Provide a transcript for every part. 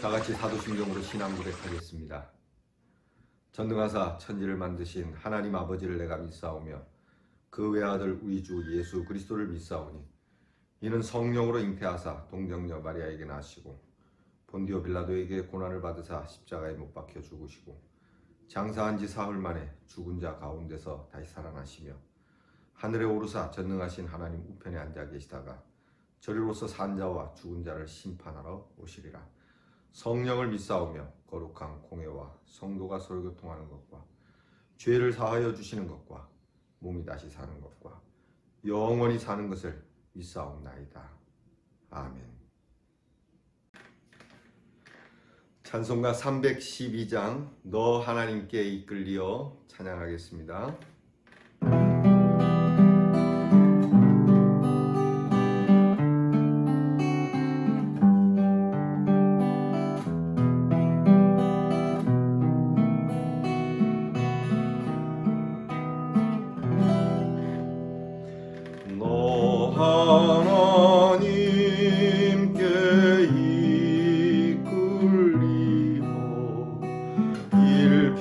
다같이 사도신경으로 신앙 고백하겠습니다. 전능하사 천지를 만드신 하나님 아버지를 내가 믿사오며 그 외아들 우리 주 예수 그리스도를 믿사오니 이는 성령으로 잉태하사 동정녀 마리아에게 나시고 본디오 빌라도에게 고난을 받으사 십자가에 못 박혀 죽으시고 장사한 지 사흘 만에 죽은 자 가운데서 다시 살아나시며 하늘에 오르사 전능하신 하나님 우편에 앉아 계시다가 저리로서 산 자와 죽은 자를 심판하러 오시리라. 성령을 믿사오며 거룩한 공회와 성도가 서로 교통하는 것과 죄를 사하여 주시는 것과 몸이 다시 사는 것과 영원히 사는 것을 믿사옵나이다. 아멘. 찬송가 312장 너 하나님께 이끌리어 찬양하겠습니다.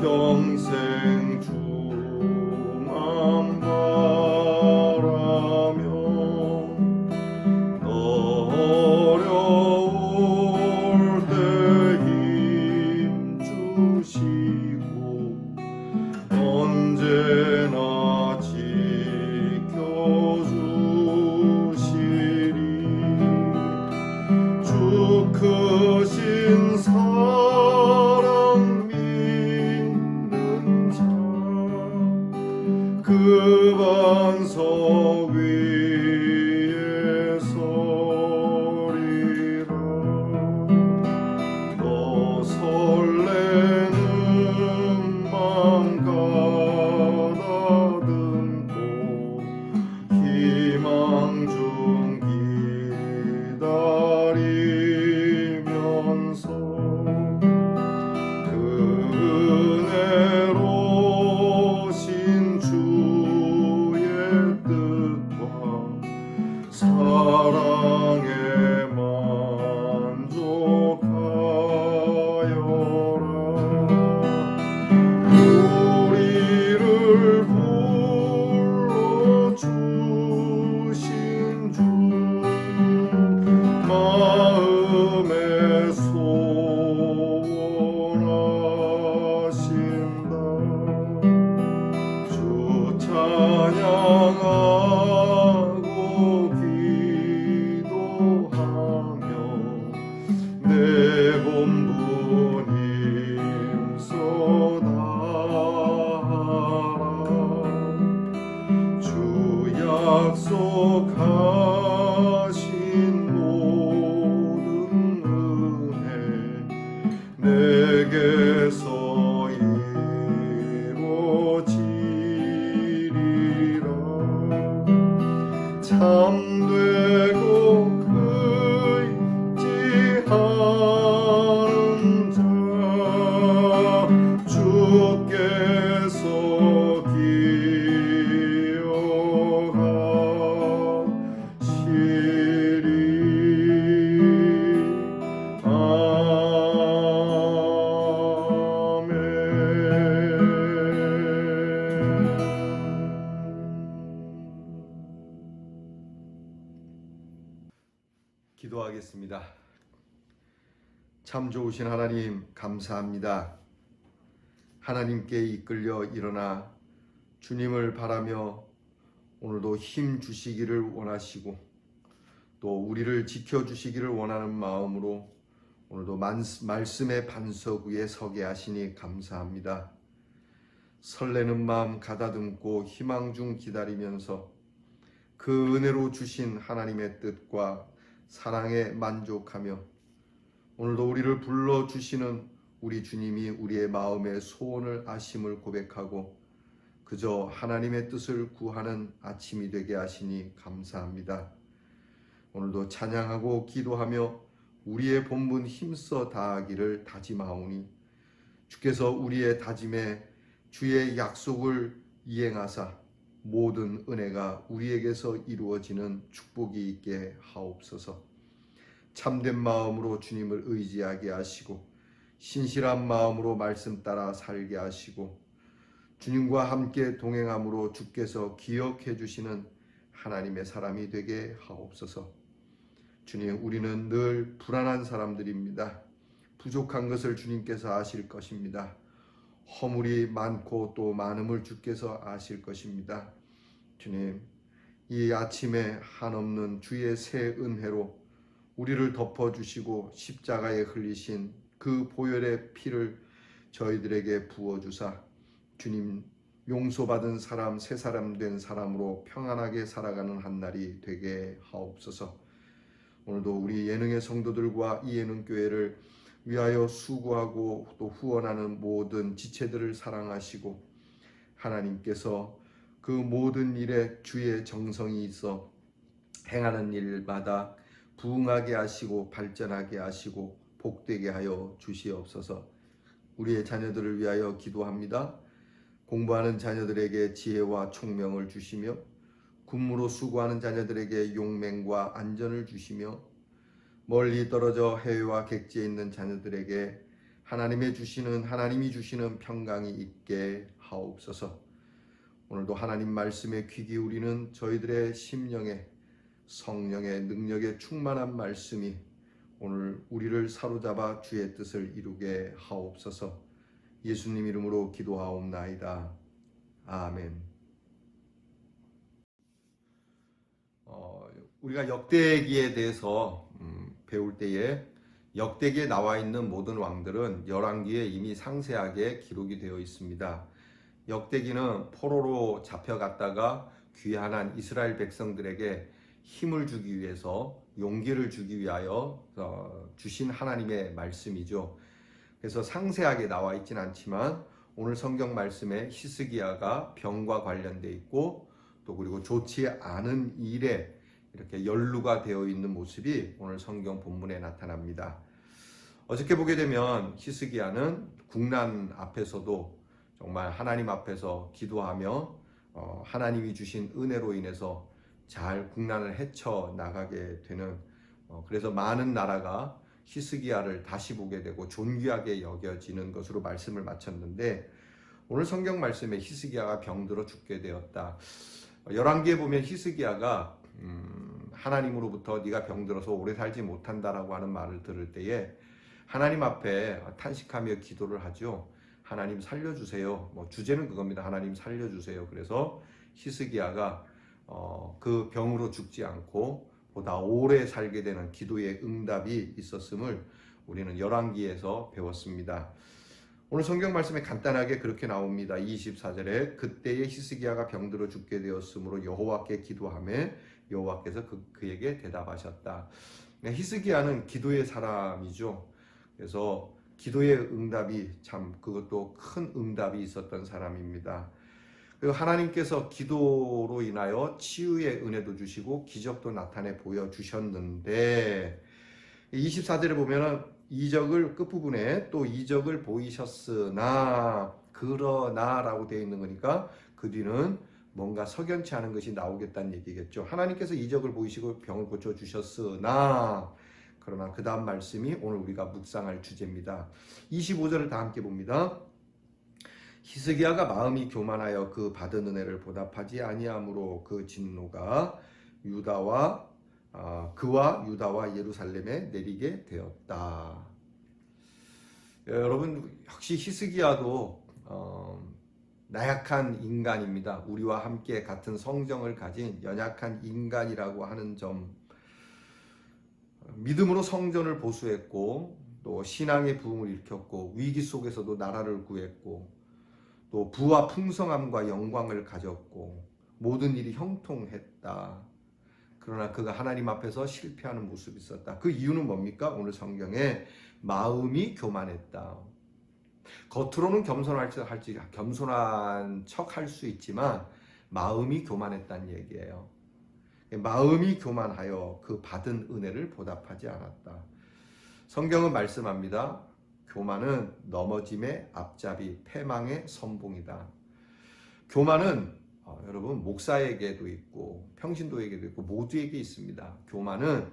평생 주만 바라며 너 어려울 때 힘 주시고 언제나 지켜주시리. 주 크신 그 반석 위에 서리라. 너 설레는 맘 가다듬고 희망 중 기다리면서 그 은혜로 사랑에 만족하여라. 우리를 불러주신 주 마음에 소원하신다. 주 찬양하고 내 본분 힘써 다하라. 주 약속하신 모든 은혜 내게서 이루어지리라. 참되고 하는 자 주께서 기억하시리. 아멘. 기도하겠습니다. 참 좋으신 하나님 감사합니다. 하나님께 이끌려 일어나 주님을 바라며 오늘도 힘 주시기를 원하시고 또 우리를 지켜주시기를 원하는 마음으로 오늘도 말씀의 반석 위에 서게 하시니 감사합니다. 설레는 마음 가다듬고 희망 중 기다리면서 그 은혜로 주신 하나님의 뜻과 사랑에 만족하며 오늘도 우리를 불러주시는 우리 주님이 우리의 마음의 소원을 아심을 고백하고 그저 하나님의 뜻을 구하는 아침이 되게 하시니 감사합니다. 오늘도 찬양하고 기도하며 우리의 본분 힘써 다하기를 다짐하오니 주께서 우리의 다짐에 주의 약속을 이행하사 모든 은혜가 우리에게서 이루어지는 축복이 있게 하옵소서. 참된 마음으로 주님을 의지하게 하시고 신실한 마음으로 말씀 따라 살게 하시고 주님과 함께 동행함으로 주께서 기억해 주시는 하나님의 사람이 되게 하옵소서. 주님, 우리는 늘 불안한 사람들입니다. 부족한 것을 주님께서 아실 것입니다. 허물이 많고 또 많음을 주께서 아실 것입니다. 주님, 이 아침에 한없는 주의 새 은혜로 우리를 덮어주시고 십자가에 흘리신 그 보혈의 피를 저희들에게 부어주사 주님 용서받은 사람, 새 사람 된 사람으로 평안하게 살아가는 한 날이 되게 하옵소서. 오늘도 우리 예능의 성도들과 이 예능교회를 위하여 수고하고 또 후원하는 모든 지체들을 사랑하시고 하나님께서 그 모든 일에 주의 정성이 있어 행하는 일마다 부응하게 하시고 발전하게 하시고 복되게 하여 주시옵소서. 우리의 자녀들을 위하여 기도합니다. 공부하는 자녀들에게 지혜와 총명을 주시며 군무로 수고하는 자녀들에게 용맹과 안전을 주시며 멀리 떨어져 해외와 객지에 있는 자녀들에게 하나님이 주시는 평강이 있게 하옵소서. 오늘도 하나님 말씀에 귀 기울이는 저희들의 심령에 성령의 능력에 충만한 말씀이 오늘 우리를 사로잡아 주의 뜻을 이루게 하옵소서. 예수님 이름으로 기도하옵나이다. 아멘. 우리가 역대기에 대해서 배울 때에 역대기에 나와 있는 모든 왕들은 열왕기에 이미 상세하게 기록이 되어 있습니다. 역대기는 포로로 잡혀갔다가 귀환한 이스라엘 백성들에게 힘을 주기 위해서 용기를 주기 위하여 주신 하나님의 말씀이죠. 그래서 상세하게 나와 있진 않지만 오늘 성경 말씀에 히스기야가 병과 관련돼 있고 또 그리고 좋지 않은 일에 이렇게 연루가 되어 있는 모습이 오늘 성경 본문에 나타납니다. 어저께 보게 되면 히스기야는 국난 앞에서도 정말 하나님 앞에서 기도하며 하나님이 주신 은혜로 인해서 잘 국난을 헤쳐 나가게 되는 그래서 많은 나라가 히스기야를 다시 보게 되고 존귀하게 여겨지는 것으로 말씀을 마쳤는데 오늘 성경 말씀에 히스기야가 병들어 죽게 되었다. 열왕기에 보면 히스기야가 하나님으로부터 네가 병들어서 오래 살지 못한다라고 하는 말을 들을 때에 하나님 앞에 탄식하며 기도를 하죠. 하나님 살려주세요. 주제는 그겁니다. 하나님 살려주세요. 그래서 히스기야가 그 병으로 죽지 않고 보다 오래 살게 되는 기도의 응답이 있었음을 우리는 열왕기에서 배웠습니다. 오늘 성경 말씀에 간단하게 그렇게 나옵니다. 24절에 그때에 히스기야가 병들어 죽게 되었으므로 여호와께 기도하며 여호와께서 그에게 대답하셨다. 히스기야는 기도의 사람이죠. 그래서 기도의 응답이 참 그것도 큰 응답이 있었던 사람입니다. 그리고 하나님께서 기도로 인하여 치유의 은혜도 주시고 기적도 나타내 보여주셨는데 24절에 보면은 이적을 끝부분에 또 이적을 보이셨으나 그러나라고 되어 있는 거니까 그 뒤는 뭔가 석연치 않은 것이 나오겠다는 얘기겠죠. 하나님께서 이적을 보이시고 병을 고쳐주셨으나 그러나 그 다음 말씀이 오늘 우리가 묵상할 주제입니다. 25절을 다 함께 봅니다. 히스기야가 마음이 교만하여 그 받은 은혜를 보답하지 아니하므로 그 진노가 그와 유다와 예루살렘에 내리게 되었다. 여러분 역시 히스기야도 나약한 인간입니다. 우리와 함께 같은 성정을 가진 연약한 인간이라고 하는 점, 믿음으로 성전을 보수했고 또 신앙의 부흥을 일으켰고 위기 속에서도 나라를 구했고 또 부와 풍성함과 영광을 가졌고 모든 일이 형통했다. 그러나 그가 하나님 앞에서 실패하는 모습이 있었다. 그 이유는 뭡니까? 오늘 성경에 마음이 교만했다. 겉으로는 겸손한 척 할 수 있지만 마음이 교만했다는 얘기예요. 마음이 교만하여 그 받은 은혜를 보답하지 않았다. 성경은 말씀합니다. 교만은 넘어짐의 앞잡이, 패망의 선봉이다. 교만은 여러분 목사에게도 있고 평신도에게도 있고 모두에게 있습니다. 교만은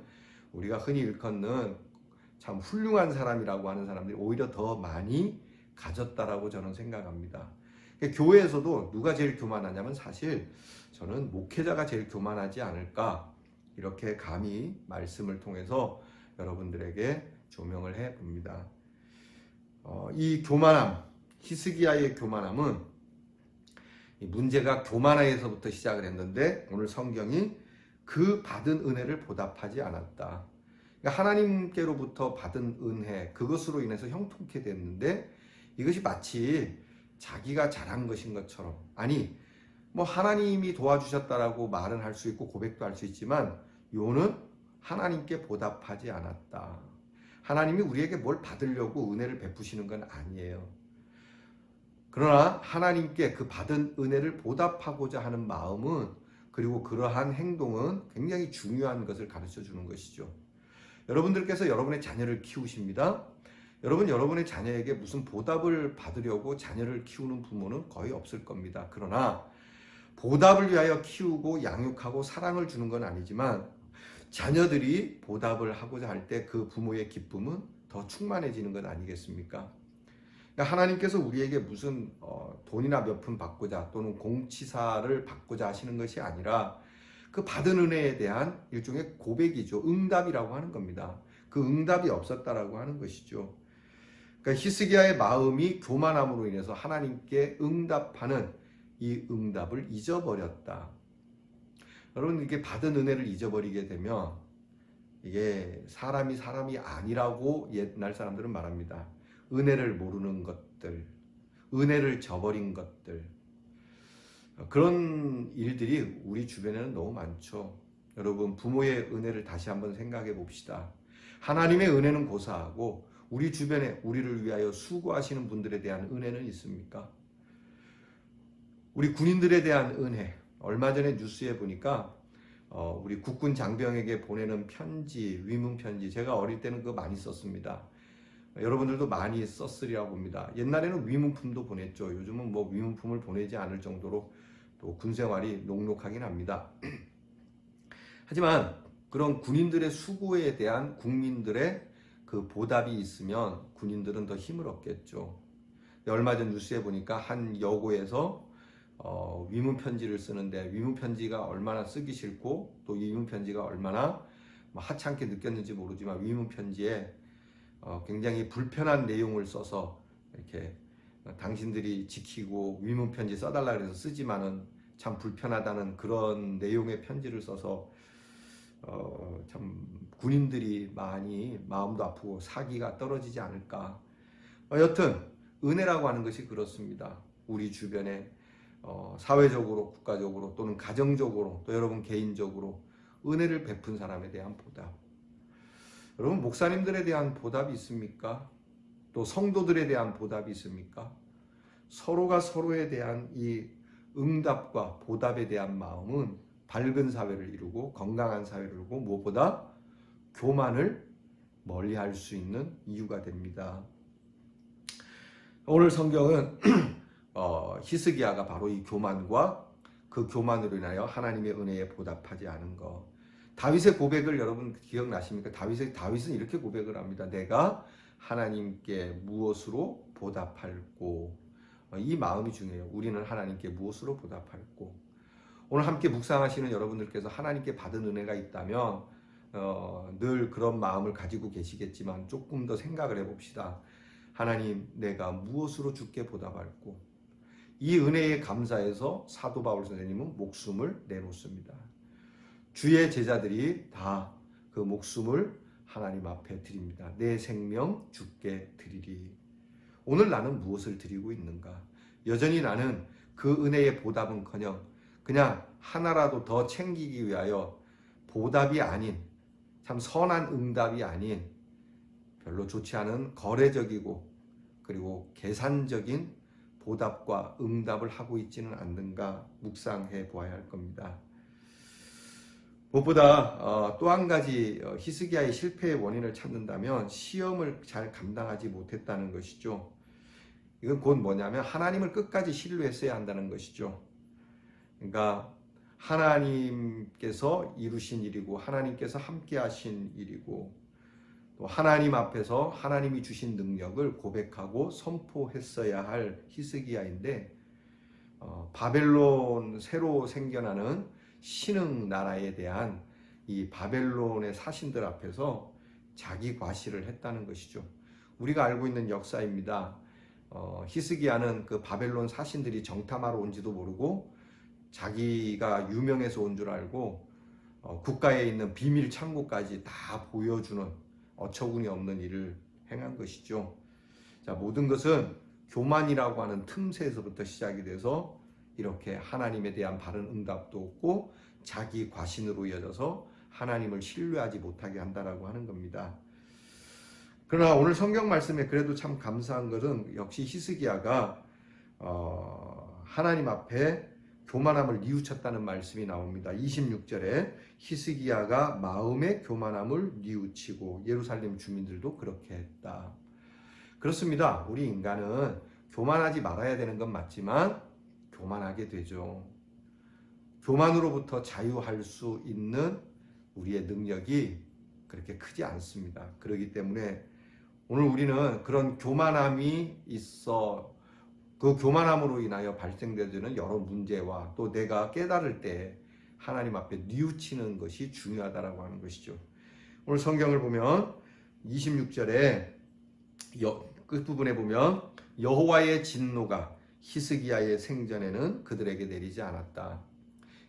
우리가 흔히 일컫는 참 훌륭한 사람이라고 하는 사람들이 오히려 더 많이 가졌다라고 저는 생각합니다. 교회에서도 누가 제일 교만하냐면 사실 저는 목회자가 제일 교만하지 않을까, 이렇게 감히 말씀을 통해서 여러분들에게 조명을 해 봅니다. 이 교만함, 히스기야의 교만함은 이 문제가 교만에서부터 시작을 했는데 오늘 성경이 그 받은 은혜를 보답하지 않았다. 그러니까 하나님께로부터 받은 은혜, 그것으로 인해서 형통케 됐는데 이것이 마치 자기가 잘한 것인 것처럼, 아니 뭐 하나님이 도와주셨다라고 말은 할 수 있고 고백도 할 수 있지만 요는 하나님께 보답하지 않았다. 하나님이 우리에게 뭘 받으려고 은혜를 베푸시는 건 아니에요. 그러나 하나님께 그 받은 은혜를 보답하고자 하는 마음은, 그리고 그러한 행동은 굉장히 중요한 것을 가르쳐 주는 것이죠. 여러분들께서 여러분의 자녀를 키우십니다. 여러분의 자녀에게 무슨 보답을 받으려고 자녀를 키우는 부모는 거의 없을 겁니다. 그러나 보답을 위하여 키우고 양육하고 사랑을 주는 건 아니지만 자녀들이 보답을 하고자 할 때 그 부모의 기쁨은 더 충만해지는 것 아니겠습니까? 그러니까 하나님께서 우리에게 무슨 돈이나 몇 푼 받고자 또는 공치사를 받고자 하시는 것이 아니라 그 받은 은혜에 대한 일종의 고백이죠. 응답이라고 하는 겁니다. 그 응답이 없었다라고 하는 것이죠. 그러니까 히스기야의 마음이 교만함으로 인해서 하나님께 응답하는 이 응답을 잊어버렸다. 여러분, 이게 받은 은혜를 잊어버리게 되면 이게 사람이 아니라고 옛날 사람들은 말합니다. 은혜를 모르는 것들, 은혜를 저버린 것들, 그런 일들이 우리 주변에는 너무 많죠. 여러분, 부모의 은혜를 다시 한번 생각해 봅시다. 하나님의 은혜는 고사하고 우리 주변에 우리를 위하여 수고하시는 분들에 대한 은혜는 있습니까? 우리 군인들에 대한 은혜, 얼마 전에 뉴스에 보니까 우리 국군 장병에게 보내는 편지, 위문 편지, 제가 어릴 때는 그거 많이 썼습니다. 여러분들도 많이 썼으리라고 봅니다. 옛날에는 위문품도 보냈죠. 요즘은 뭐 위문품을 보내지 않을 정도로 또 군생활이 녹록하긴 합니다. 하지만 그런 군인들의 수고에 대한 국민들의 그 보답이 있으면 군인들은 더 힘을 얻겠죠. 얼마 전 뉴스에 보니까 한 여고에서 위문 편지를 쓰는데 위문 편지가 얼마나 쓰기 싫고 또 위문 편지가 얼마나 하찮게 느꼈는지 모르지만 위문 편지에 굉장히 불편한 내용을 써서 이렇게 당신들이 지키고 위문 편지 써달라 그래서 쓰지만은 참 불편하다는 그런 내용의 편지를 써서 참 군인들이 많이 마음도 아프고 사기가 떨어지지 않을까. 여튼 은혜라고 하는 것이 그렇습니다. 우리 주변에 사회적으로, 국가적으로 또는 가정적으로 또 여러분 개인적으로 은혜를 베푼 사람에 대한 보답. 여러분, 목사님들에 대한 보답이 있습니까? 또 성도들에 대한 보답이 있습니까? 서로가 서로에 대한 이 응답과 보답에 대한 마음은 밝은 사회를 이루고 건강한 사회를 이루고 무엇보다 교만을 멀리할 수 있는 이유가 됩니다. 오늘 성경은 히스기야가 바로 이 교만과 그 교만으로 인하여 하나님의 은혜에 보답하지 않은 것. 다윗의 고백을 여러분 기억나십니까? 다윗은 이렇게 고백을 합니다. 내가 하나님께 무엇으로 보답할꼬. 이 마음이 중요해요. 우리는 하나님께 무엇으로 보답할꼬. 오늘 함께 묵상하시는 여러분들께서 하나님께 받은 은혜가 있다면 늘 그런 마음을 가지고 계시겠지만 조금 더 생각을 해봅시다. 하나님, 내가 무엇으로 주께 보답할꼬. 이 은혜에 감사해서 사도 바울 선생님은 목숨을 내놓습니다. 주의 제자들이 다 그 목숨을 하나님 앞에 드립니다. 내 생명 주께 드리리. 오늘 나는 무엇을 드리고 있는가? 여전히 나는 그 은혜의 보답은커녕 그냥 하나라도 더 챙기기 위하여 보답이 아닌, 참 선한 응답이 아닌 별로 좋지 않은 거래적이고 그리고 계산적인 보답과 응답을 하고 있지는 않는가 묵상해 보아야 할 겁니다. 무엇보다 또 한 가지 히스기야의 실패의 원인을 찾는다면 시험을 잘 감당하지 못했다는 것이죠. 이건 곧 뭐냐면 하나님을 끝까지 신뢰했어야 한다는 것이죠. 그러니까 하나님께서 이루신 일이고 하나님께서 함께 하신 일이고 또 하나님 앞에서 하나님이 주신 능력을 고백하고 선포했어야 할 히스기야인데 바벨론 새로 생겨나는 신흥 나라에 대한 이 바벨론의 사신들 앞에서 자기 과시를 했다는 것이죠. 우리가 알고 있는 역사입니다. 히스기야는 그 바벨론 사신들이 정탐하러 온지도 모르고 자기가 유명해서 온 줄 알고 국가에 있는 비밀 창고까지 다 보여주는 어처구니 없는 일을 행한 것이죠. 자, 모든 것은 교만이라고 하는 틈새에서부터 시작이 돼서 이렇게 하나님에 대한 바른 응답도 없고 자기 과신으로 이어져서 하나님을 신뢰하지 못하게 한다라고 하는 겁니다. 그러나 오늘 성경 말씀에 그래도 참 감사한 것은 역시 히스기야가 하나님 앞에 교만함을 뉘우쳤다는 말씀이 나옵니다. 26절에 히스기야가 마음의 교만함을 뉘우치고 예루살렘 주민들도 그렇게 했다. 그렇습니다. 우리 인간은 교만하지 말아야 되는 건 맞지만 교만하게 되죠. 교만으로부터 자유할 수 있는 우리의 능력이 그렇게 크지 않습니다. 그렇기 때문에 오늘 우리는 그런 교만함이 있어 그 교만함으로 인하여 발생되는 여러 문제와 또 내가 깨달을 때 하나님 앞에 뉘우치는 것이 중요하다라고 하는 것이죠. 오늘 성경을 보면 26절에 끝부분에 보면 여호와의 진노가 히스기야의 생전에는 그들에게 내리지 않았다.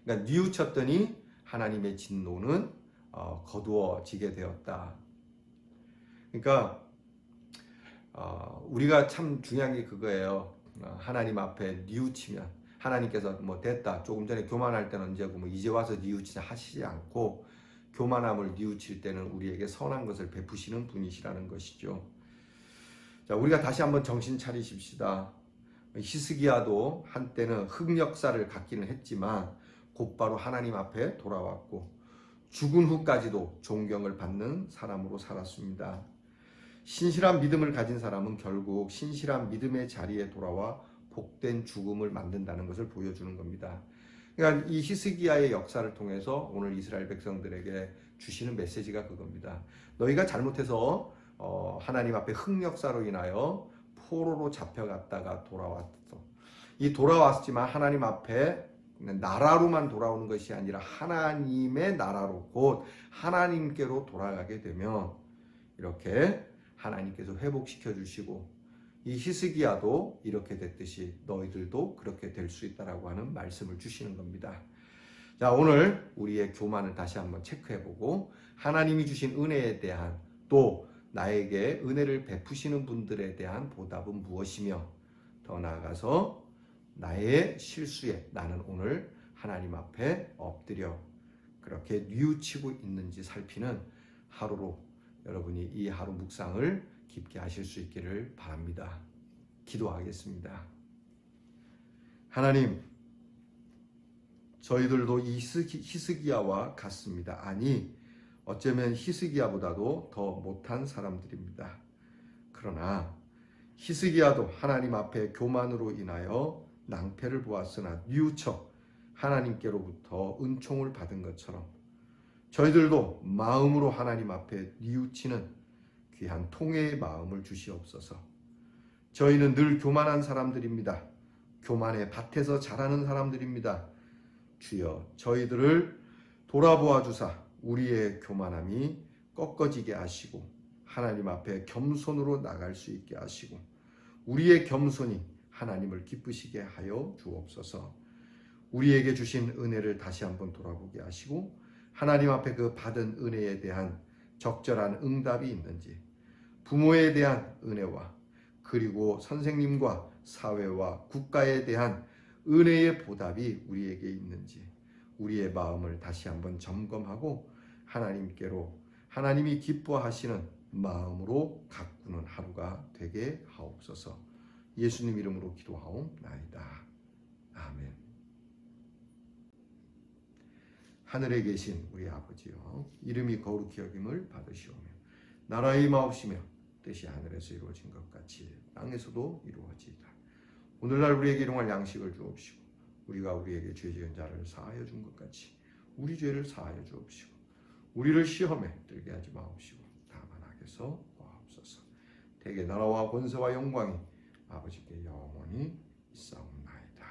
그러니까 뉘우쳤더니 하나님의 진노는 거두어지게 되었다. 그러니까 우리가 참 중요한 게 그거예요. 하나님 앞에 뉘우치면 하나님께서 뭐 됐다 조금 전에 교만할 때는 언제고 뭐 이제 와서 뉘우치자 하시지 않고 교만함을 뉘우칠 때는 우리에게 선한 것을 베푸시는 분이시라는 것이죠. 자, 우리가 다시 한번 정신 차리십시다. 히스기야도 한때는 흑역사를 갖기는 했지만 곧바로 하나님 앞에 돌아왔고 죽은 후까지도 존경을 받는 사람으로 살았습니다. 신실한 믿음을 가진 사람은 결국 신실한 믿음의 자리에 돌아와 복된 죽음을 만든다는 것을 보여주는 겁니다. 그러니까 이 히스기야의 역사를 통해서 오늘 이스라엘 백성들에게 주시는 메시지가 그겁니다. 너희가 잘못해서 하나님 앞에 흑역사로 인하여 포로로 잡혀갔다가 돌아왔어. 이 돌아왔지만 하나님 앞에 나라로만 돌아오는 것이 아니라 하나님의 나라로 곧 하나님께로 돌아가게 되면 이렇게 하나님께서 회복시켜 주시고 이 히스기야도 이렇게 됐듯이 너희들도 그렇게 될 수 있다라고 하는 말씀을 주시는 겁니다. 자, 오늘 우리의 교만을 다시 한번 체크해보고 하나님이 주신 은혜에 대한 또 나에게 은혜를 베푸시는 분들에 대한 보답은 무엇이며 더 나아가서 나의 실수에 나는 오늘 하나님 앞에 엎드려 그렇게 뉘우치고 있는지 살피는 하루로 여러분이 이 하루 묵상을 깊게 하실 수 있기를 바랍니다. 기도하겠습니다. 하나님, 저희들도 이 히스기야와 같습니다. 아니, 어쩌면 히스기야보다도 더 못한 사람들입니다. 그러나 히스기야도 하나님 앞에 교만으로 인하여 낭패를 보았으나 뉘우쳐 하나님께로부터 은총을 받은 것처럼 저희들도 마음으로 하나님 앞에 뉘우치는 귀한 통회의 마음을 주시옵소서. 저희는 늘 교만한 사람들입니다. 교만의 밭에서 자라는 사람들입니다. 주여, 저희들을 돌아보아 주사 우리의 교만함이 꺾어지게 하시고 하나님 앞에 겸손으로 나갈 수 있게 하시고 우리의 겸손이 하나님을 기쁘시게 하여 주옵소서. 우리에게 주신 은혜를 다시 한번 돌아보게 하시고 하나님 앞에 그 받은 은혜에 대한 적절한 응답이 있는지 부모에 대한 은혜와 그리고 선생님과 사회와 국가에 대한 은혜의 보답이 우리에게 있는지 우리의 마음을 다시 한번 점검하고 하나님께로 하나님이 기뻐하시는 마음으로 가꾸는 하루가 되게 하옵소서. 예수님 이름으로 기도하옵나이다. 아멘. 하늘에 계신 우리 아버지여, 이름이 거룩히 여김을 받으시오며 나라의 임하옵시며 뜻이 하늘에서 이루어진 것 같이 땅에서도 이루어지이다. 오늘날 우리에게 일용할 양식을 주옵시고 우리가 우리에게 죄 지은 자를 사하여 준 것 같이 우리 죄를 사하여 주옵시고 우리를 시험에 들게 하지 마옵시고 다만 악에서 구하옵소서. 대개 나라와 권세와 영광이 아버지께 영원히 있사옵나이다.